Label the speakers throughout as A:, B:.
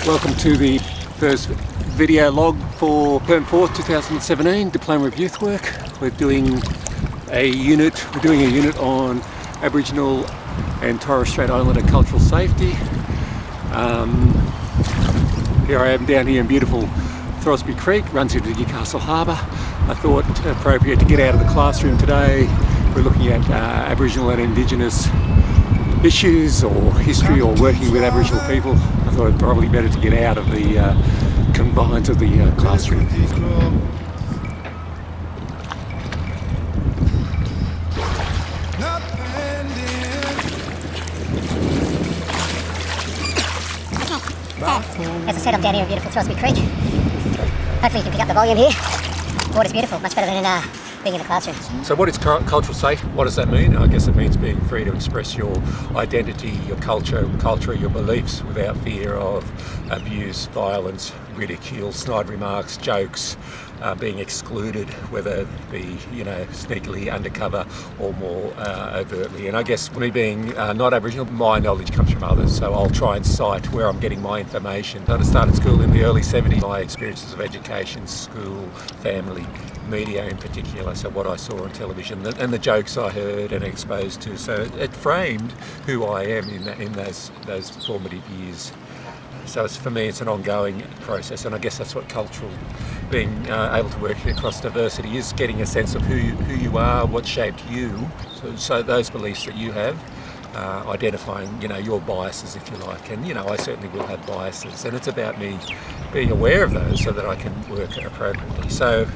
A: Welcome to the first video log for Term 4 2017 Diploma of Youth Work. We're doing a unit on Aboriginal and Torres Strait Islander cultural safety. Here I am down here in beautiful Throsby Creek, runs into Newcastle Harbour. I thought appropriate to get out of the classroom today. We're looking at Aboriginal and Indigenous issues or history or working with Aboriginal people. I thought it probably better to get out of the confines of the classroom.
B: As I said, I'm down here in beautiful Throsby Creek. Hopefully you can pick up the volume here. Water's beautiful, much better than being in the classroom.
A: So what is cultural safety? What does that mean? I guess it means being free to express your identity, your culture, your beliefs without fear of abuse, violence, ridicule, snide remarks, jokes, being excluded, whether it be, sneakily, undercover or more overtly. And I guess me being not Aboriginal, my knowledge comes from others, so I'll try and cite where I'm getting my information. I started school in the early 70s. My experiences of education, school, family, media in particular, so what I saw on television and the jokes I heard and exposed to. So it framed who I am in those formative years. So for me, it's an ongoing process, and I guess that's what cultural, being able to work across diversity, is getting a sense of who you are, what shaped you. So those beliefs that you have, identifying, your biases, if you like. And I certainly will have biases, and it's about me being aware of those so that I can work appropriately. So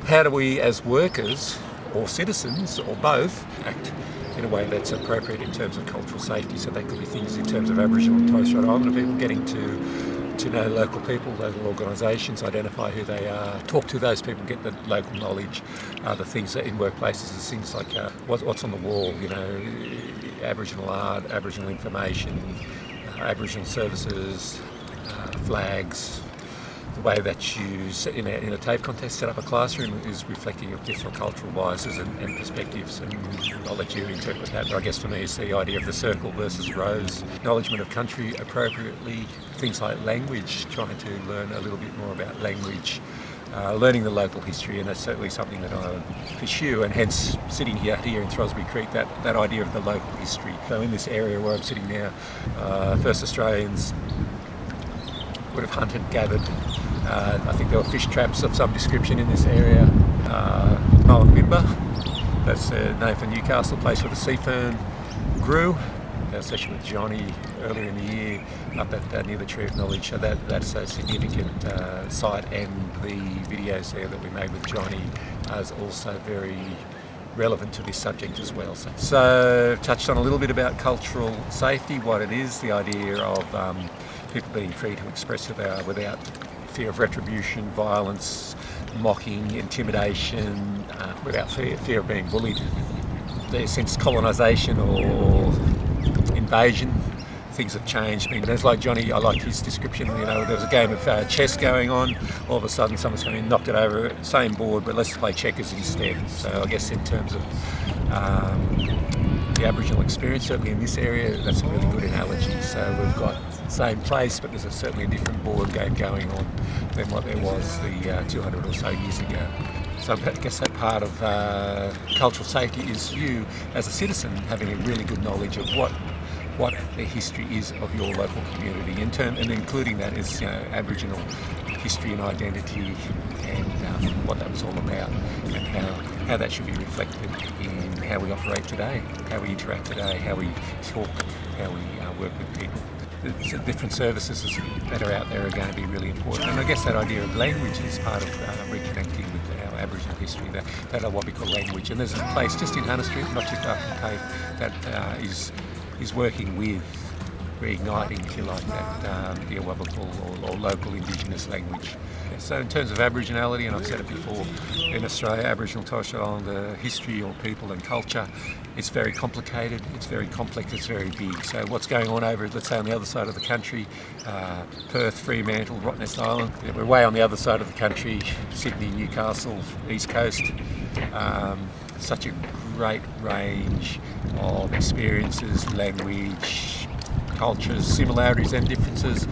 A: how do we, as workers or citizens or both, act in a way that's appropriate in terms of cultural safety? So that could be things in terms of Aboriginal and Torres Strait Islander people, getting to know local people, local organisations, identify who they are, talk to those people, get the local knowledge, the things that in workplaces is things like what's on the wall, Aboriginal art, Aboriginal information, Aboriginal services, flags. The way that you, in a TAFE context, set up a classroom is reflecting of different cultural biases and perspectives, and I'll let you interpret that. But I guess for me it's the idea of the circle versus rows, acknowledgement of country appropriately, things like language, trying to learn a little bit more about language, learning the local history, and that's certainly something that I pursue, and hence sitting here in Throsby Creek, that idea of the local history. So in this area where I'm sitting now, first Australians would have hunted, gathered. I think there were fish traps of some description in this area. Mimba, that's the name for Newcastle, place where the sea fern grew. Our session with Johnny earlier in the year up at near the Tree of Knowledge, so that's a significant site, and the videos there that we made with Johnny is also very relevant to this subject as well. So touched on a little bit about cultural safety, what it is, the idea of people being free to express who they are without fear of retribution, violence, mocking, intimidation, without fear of being bullied. Since colonisation or invasion, things have changed. And it's like Johnny, I liked his description, there was a game of chess going on, all of a sudden someone's come in and knocked it over, same board, but let's play checkers instead. So I guess in terms of the Aboriginal experience, certainly in this area, that's a really good analogy. So we've got same place, but there's certainly a different board game going on than what there was the 200 or so years ago. So I guess that part of cultural safety is you, as a citizen, having a really good knowledge of what the history is of your local community, and including that is Aboriginal history and identity, and what that was all about, and how that should be reflected in how we operate today, how we interact today, how we talk, how we work with people. The different services that are out there are going to be really important, and I guess that idea of language is part of reconnecting with our Aboriginal history, that are what we call language. And there's a place just in Hannah Street, not too far from TAFE, that is working with reigniting, if you like, that the Awabakal or local Indigenous language. So in terms of Aboriginality, and I've said it before, in Australia, Aboriginal Torres Strait Islander history or people and culture, it's very complicated, it's very complex, it's very big. So what's going on over, let's say, on the other side of the country, Perth, Fremantle, Rottnest Island, we're way on the other side of the country, Sydney, Newcastle, East Coast. Such a great range of experiences, language, cultures, similarities and differences,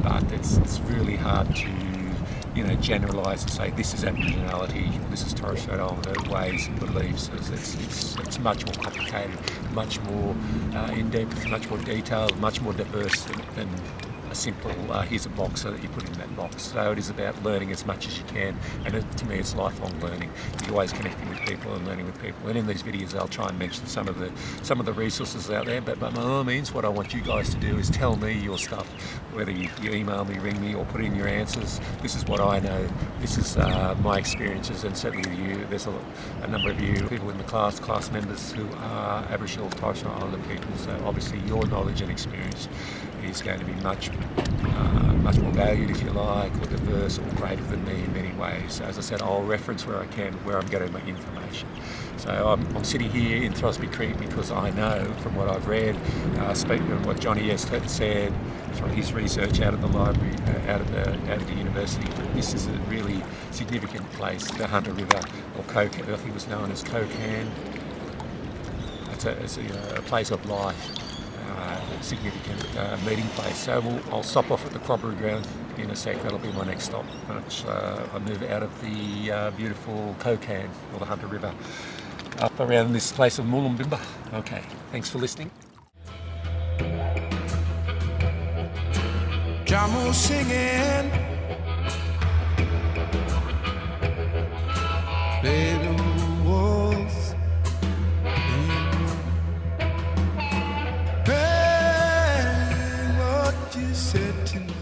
A: but it's really hard to generalise and say this is Aboriginality, this is Torres Strait Islander ways and beliefs. It's much more complicated, much more in-depth, much more detailed, much more diverse than a simple here's a box so that you put in that box. So it is about learning as much as you can, and to me it's lifelong learning. You're always connecting with people and learning with people, and in these videos I'll try and mention some of the resources out there, but by all means what I want you guys to do is tell me your stuff, whether you email me, ring me, or put in your answers. This is what I know, this is my experiences, and certainly there's a number of you people in the class members who are Aboriginal and Torres Strait Islander people, so obviously your knowledge and experience is going to be much more valued, if you like, or diverse or greater than me in many ways. So as I said, I'll reference where I can, where I'm getting my information. So I'm sitting here in Torres Creek because I know from what I've read, speaking of what Johnny Esther said, from his research out of the library, out of the university, that this is a really significant place, the Hunter River, or Kokan, I think it was known as Kokan. It's a place of life. Significant meeting place. So I'll stop off at the Crobbery Ground in a sec. That'll be my next stop. I move out of the beautiful Kokan, or the Hunter River, up around this place of Mullumbimba. Okay, thanks for listening.
C: Jamu singing, little wolves. You said to me.